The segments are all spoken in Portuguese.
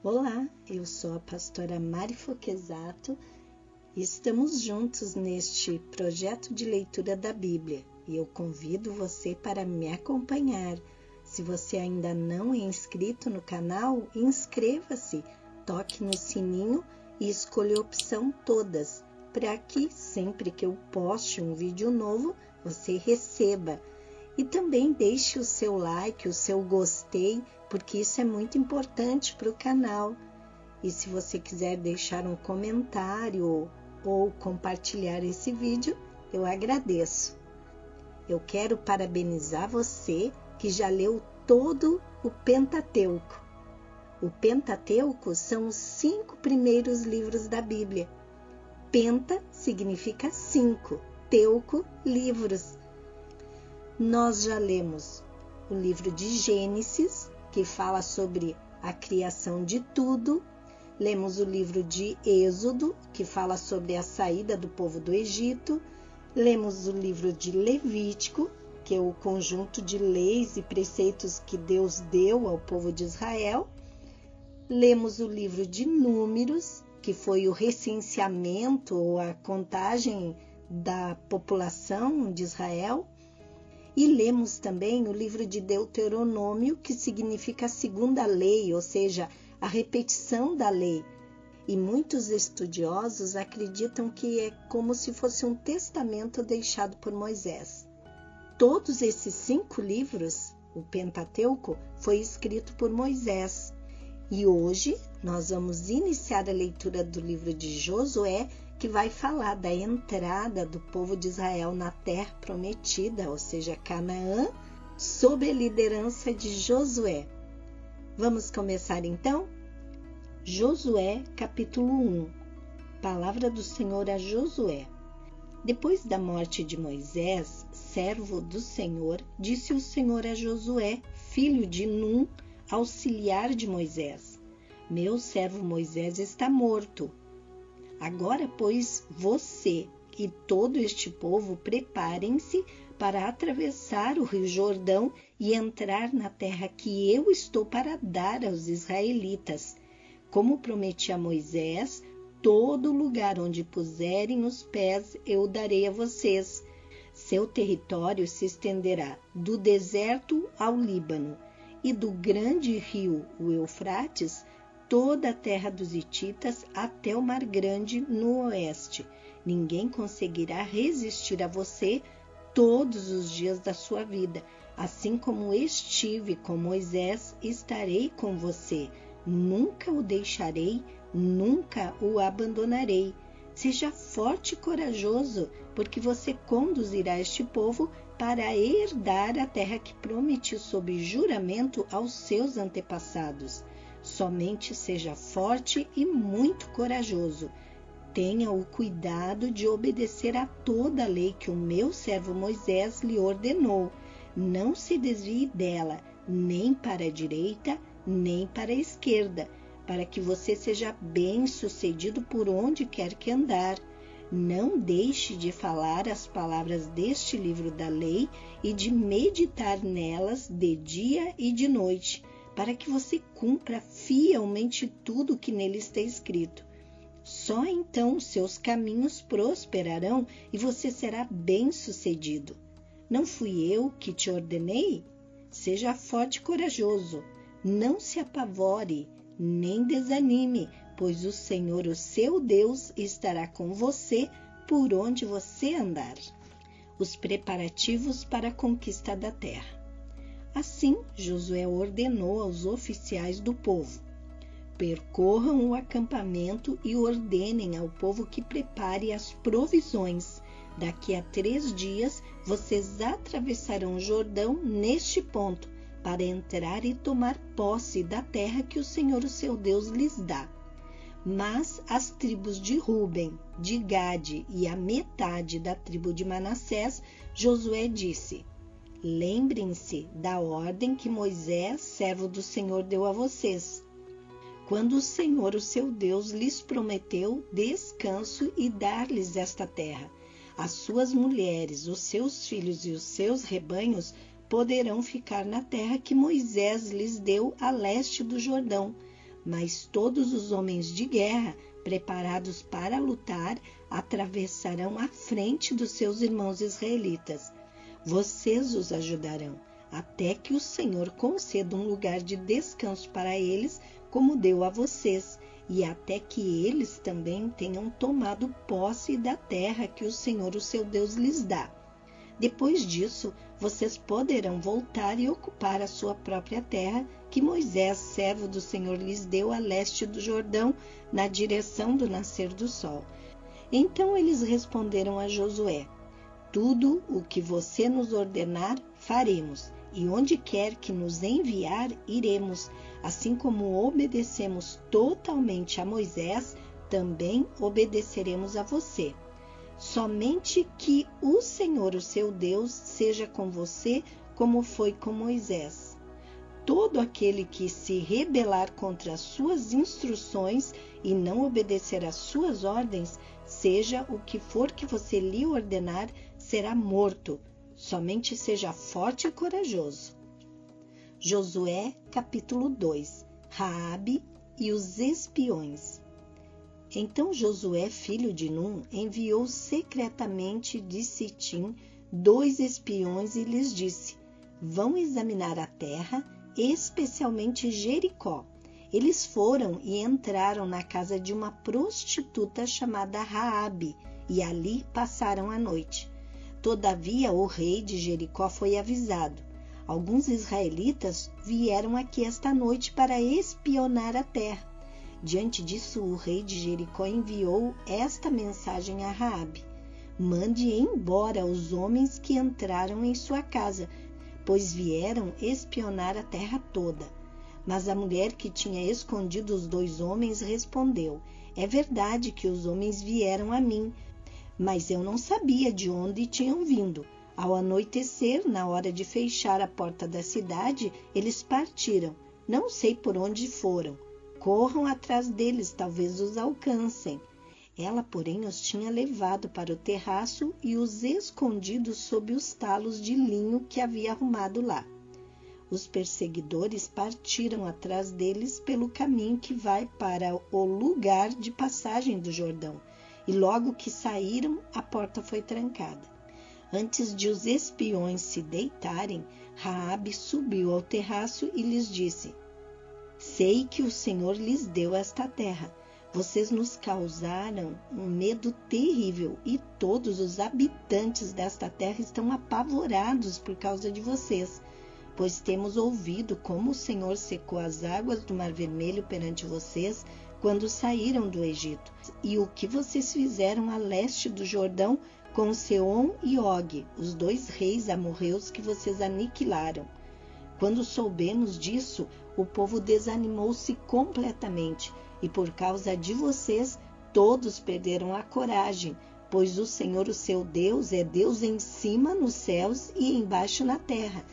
Olá, eu sou a pastora Mari Foquesato e estamos juntos neste projeto de leitura da Bíblia e eu convido você para me acompanhar. Se você ainda não é inscrito no canal, inscreva-se, toque no sininho e escolha a opção todas, para que sempre que eu poste um vídeo novo, você receba. E também deixe o seu like, o seu gostei, porque isso é muito importante para o canal. E se você quiser deixar um comentário ou compartilhar esse vídeo, eu agradeço. Eu quero parabenizar você que já leu todo o Pentateuco. O Pentateuco são os 5 primeiros livros da Bíblia. Penta significa 5, teuco, livros. Nós já lemos o livro de Gênesis, que fala sobre a criação de tudo. Lemos o livro de Êxodo, que fala sobre a saída do povo do Egito. Lemos o livro de Levítico, que é o conjunto de leis e preceitos que Deus deu ao povo de Israel. Lemos o livro de Números, que foi o recenseamento ou a contagem da população de Israel. E lemos também o livro de Deuteronômio, que significa a segunda lei, ou seja, a repetição da lei. E muitos estudiosos acreditam que é como se fosse um testamento deixado por Moisés. Todos esses 5 livros, o Pentateuco, foi escrito por Moisés. E hoje nós vamos iniciar a leitura do livro de Josué, que vai falar da entrada do povo de Israel na terra prometida, ou seja, Canaã, sob a liderança de Josué. Vamos começar então? Josué, capítulo 1. Palavra do Senhor a Josué. Depois da morte de Moisés, servo do Senhor, disse o Senhor a Josué, filho de Num, auxiliar de Moisés: Meu servo Moisés está morto. Agora, pois, você e todo este povo preparem-se para atravessar o rio Jordão e entrar na terra que eu estou para dar aos israelitas. Como prometi a Moisés, todo lugar onde puserem os pés eu darei a vocês. Seu território se estenderá do deserto ao Líbano e do grande rio, o Eufrates, toda a terra dos hititas até o Mar Grande no oeste. Ninguém conseguirá resistir a você todos os dias da sua vida. Assim como estive com Moisés, estarei com você. Nunca o deixarei, nunca o abandonarei. Seja forte e corajoso, porque você conduzirá este povo para herdar a terra que prometi sob juramento aos seus antepassados. Somente seja forte e muito corajoso. Tenha o cuidado de obedecer a toda a lei que o meu servo Moisés lhe ordenou. Não se desvie dela, nem para a direita, nem para a esquerda, para que você seja bem-sucedido por onde quer que andar. Não deixe de falar as palavras deste livro da lei e de meditar nelas de dia e de noite, para que você cumpra fielmente tudo o que nele está escrito. Só então seus caminhos prosperarão e você será bem-sucedido. Não fui eu que te ordenei? Seja forte e corajoso. Não se apavore, nem desanime, pois o Senhor, o seu Deus, estará com você por onde você andar. Os preparativos para a conquista da terra. Assim, Josué ordenou aos oficiais do povo: percorram o acampamento e ordenem ao povo que prepare as provisões. Daqui a 3 dias, vocês atravessarão o Jordão neste ponto, para entrar e tomar posse da terra que o Senhor, o seu Deus, lhes dá. Mas as tribos de Ruben, de Gade e a metade da tribo de Manassés, Josué disse: lembrem-se da ordem que Moisés, servo do Senhor, deu a vocês, quando o Senhor, o seu Deus, lhes prometeu descanso e dar-lhes esta terra. As suas mulheres, os seus filhos e os seus rebanhos poderão ficar na terra que Moisés lhes deu a leste do Jordão, mas todos os homens de guerra, preparados para lutar, atravessarão a frente dos seus irmãos israelitas. Vocês os ajudarão, até que o Senhor conceda um lugar de descanso para eles, como deu a vocês, e até que eles também tenham tomado posse da terra que o Senhor, o seu Deus, lhes dá. Depois disso, vocês poderão voltar e ocupar a sua própria terra, que Moisés, servo do Senhor, lhes deu a leste do Jordão, na direção do nascer do sol. Então eles responderam a Josué: tudo o que você nos ordenar, faremos, e onde quer que nos enviar, iremos. Assim como obedecemos totalmente a Moisés, também obedeceremos a você. Somente que o Senhor, o seu Deus, seja com você, como foi com Moisés. Todo aquele que se rebelar contra as suas instruções e não obedecer às suas ordens, seja o que for que você lhe ordenar, será morto. Somente seja forte e corajoso. Josué, capítulo 2. Raabe e os espiões. Então Josué, filho de Num, enviou secretamente de Sitim 2 espiões e lhes disse: vão examinar a terra, especialmente Jericó. Eles foram e entraram na casa de uma prostituta chamada Raabe, e ali passaram a noite. Todavia o rei de Jericó foi avisado: alguns israelitas vieram aqui esta noite para espionar a terra. Diante disso, o rei de Jericó enviou esta mensagem a Raabe: mande embora os homens que entraram em sua casa, pois vieram espionar a terra toda. Mas a mulher que tinha escondido os 2 homens respondeu: é verdade que os homens vieram a mim, mas eu não sabia de onde tinham vindo. Ao anoitecer, na hora de fechar a porta da cidade, eles partiram. Não sei por onde foram. Corram atrás deles, talvez os alcancem. Ela, porém, os tinha levado para o terraço e os escondido sob os talos de linho que havia arrumado lá. Os perseguidores partiram atrás deles pelo caminho que vai para o lugar de passagem do Jordão, e logo que saíram, a porta foi trancada. Antes de os espiões se deitarem, Raabe subiu ao terraço e lhes disse: sei que o Senhor lhes deu esta terra. Vocês nos causaram um medo terrível e todos os habitantes desta terra estão apavorados por causa de vocês, pois temos ouvido como o Senhor secou as águas do Mar Vermelho perante vocês quando saíram do Egito, e o que vocês fizeram a leste do Jordão com Seom e Og, os 2 reis amorreus que vocês aniquilaram. Quando soubemos disso, o povo desanimou-se completamente, e por causa de vocês, todos perderam a coragem, pois o Senhor, o seu Deus, é Deus em cima nos céus e embaixo na terra.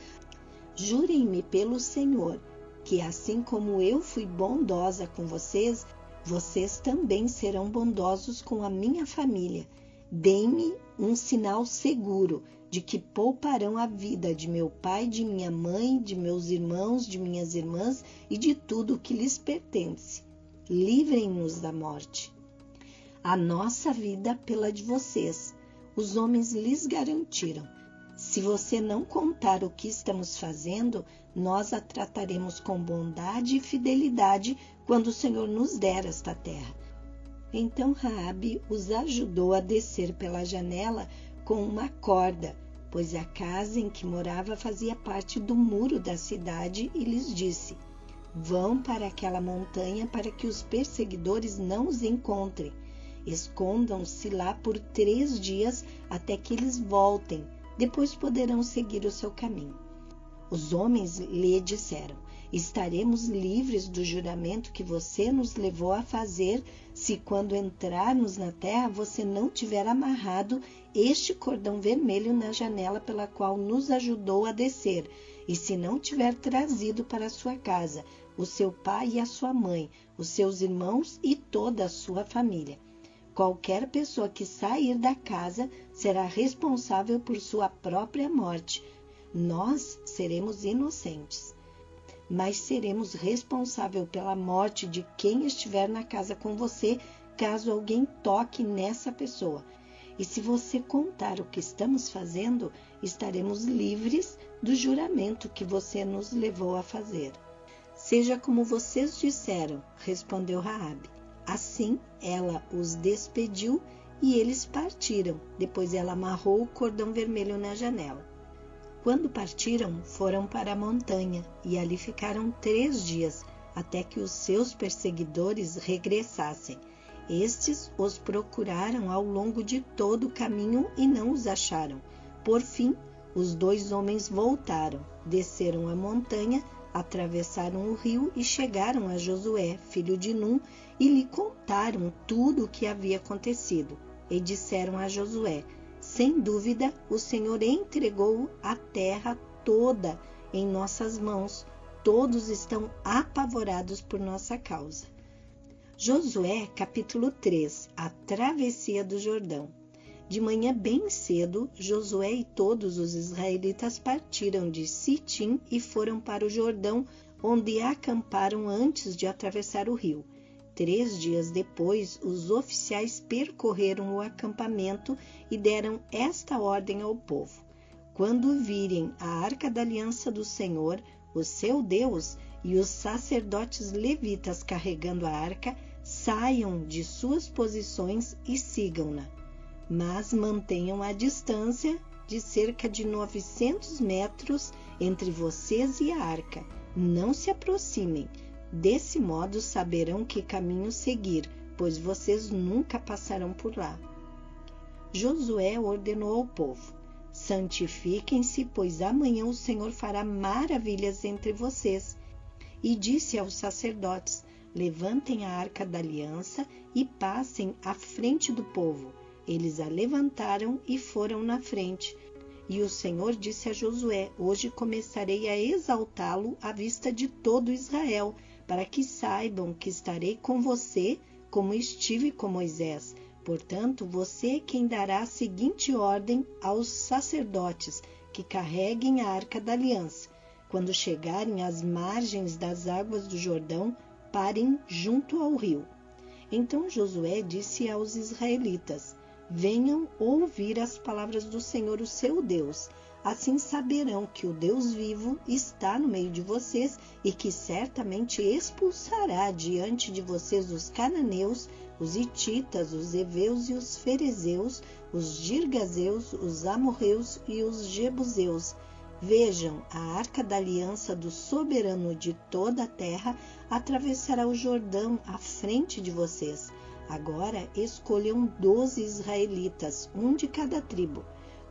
Jurem-me pelo Senhor, que assim como eu fui bondosa com vocês, vocês também serão bondosos com a minha família. Deem-me um sinal seguro de que pouparão a vida de meu pai, de minha mãe, de meus irmãos, de minhas irmãs e de tudo o que lhes pertence. Livrem-nos da morte. A nossa vida pela de vocês. Os homens lhes garantiram: se você não contar o que estamos fazendo, nós a trataremos com bondade e fidelidade quando o Senhor nos der esta terra. Então Raabe os ajudou a descer pela janela com uma corda, pois a casa em que morava fazia parte do muro da cidade, e lhes disse: vão para aquela montanha para que os perseguidores não os encontrem. Escondam-se lá por 3 dias até que eles voltem, depois poderão seguir o seu caminho. Os homens lhe disseram: estaremos livres do juramento que você nos levou a fazer se quando entrarmos na terra você não tiver amarrado este cordão vermelho na janela pela qual nos ajudou a descer, e se não tiver trazido para a sua casa o seu pai e a sua mãe, os seus irmãos e toda a sua família. Qualquer pessoa que sair da casa será responsável por sua própria morte. Nós seremos inocentes. mas seremos responsáveis pela morte de quem estiver na casa com você, caso alguém toque nessa pessoa. E se você contar o que estamos fazendo, estaremos livres do juramento que você nos levou a fazer. Seja como vocês disseram, respondeu Raabe. Assim ela os despediu e eles partiram. Depois ela amarrou o cordão vermelho na janela. Quando partiram, foram para a montanha e ali ficaram 3 dias, até que os seus perseguidores regressassem. Estes os procuraram ao longo de todo o caminho e não os acharam. Por fim, os 2 homens voltaram, desceram a montanha, atravessaram o rio e chegaram a Josué, filho de Num, e lhe contaram tudo o que havia acontecido. E disseram a Josué: sem dúvida, o Senhor entregou a terra toda em nossas mãos. Todos estão apavorados por nossa causa. Josué, capítulo 3, a travessia do Jordão. De manhã bem cedo, Josué e todos os israelitas partiram de Sitim e foram para o Jordão, onde acamparam antes de atravessar o rio. 3 dias depois, os oficiais percorreram o acampamento e deram esta ordem ao povo: quando virem a arca da aliança do Senhor, o seu Deus, e os sacerdotes levitas carregando a arca, saiam de suas posições e sigam-na. Mas mantenham a distância de cerca de 900 metros entre vocês e a arca. Não se aproximem. Desse modo saberão que caminho seguir, pois vocês nunca passarão por lá. Josué ordenou ao povo: santifiquem-se, pois amanhã o Senhor fará maravilhas entre vocês. E disse aos sacerdotes: levantem a arca da aliança e passem à frente do povo. Eles a levantaram e foram na frente. E o Senhor disse a Josué: hoje começarei a exaltá-lo à vista de todo Israel, para que saibam que estarei com você, como estive com Moisés. Portanto, você é quem dará a seguinte ordem aos sacerdotes que carreguem a arca da aliança. Quando chegarem às margens das águas do Jordão, parem junto ao rio. Então Josué disse aos israelitas: venham ouvir as palavras do Senhor, o seu Deus. Assim saberão que o Deus vivo está no meio de vocês e que certamente expulsará diante de vocês os cananeus, os hititas, os heveus e os ferezeus, os girgazeus, os amorreus e os jebuseus. Vejam, a arca da aliança do soberano de toda a terra atravessará o Jordão à frente de vocês. Agora escolham 12 israelitas, um de cada tribo.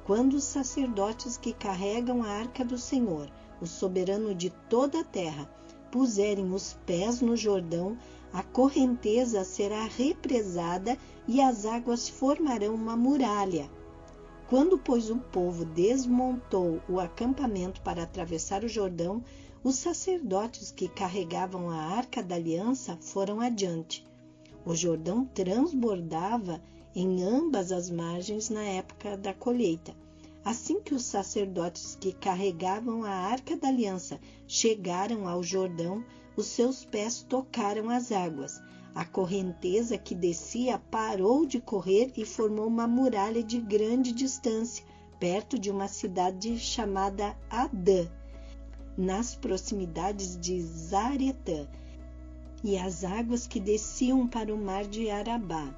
Quando os sacerdotes que carregam a arca do Senhor, o soberano de toda a terra, puserem os pés no Jordão, a correnteza será represada e as águas formarão uma muralha. Quando, pois, o povo desmontou o acampamento para atravessar o Jordão, os sacerdotes que carregavam a arca da aliança foram adiante. O Jordão transbordava em ambas as margens na época da colheita. Assim que os sacerdotes que carregavam a arca da aliança chegaram ao Jordão, os seus pés tocaram as águas. A correnteza que descia parou de correr e formou uma muralha de grande distância, perto de uma cidade chamada Adã, nas proximidades de Zaretã, e as águas que desciam para o mar de Arabá,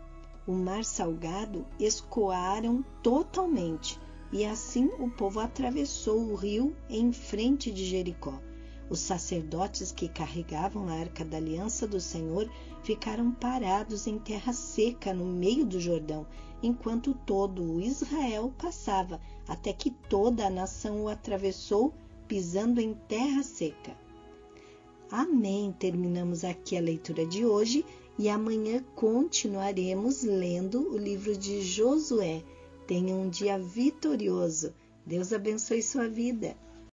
o mar salgado, escoaram totalmente, e assim o povo atravessou o rio em frente de Jericó. Os sacerdotes que carregavam a arca da aliança do Senhor ficaram parados em terra seca no meio do Jordão, enquanto todo o Israel passava, até que toda a nação o atravessou, pisando em terra seca. Amém. Terminamos aqui a leitura de hoje e amanhã continuaremos lendo o livro de Josué. Tenha um dia vitorioso. Deus abençoe sua vida.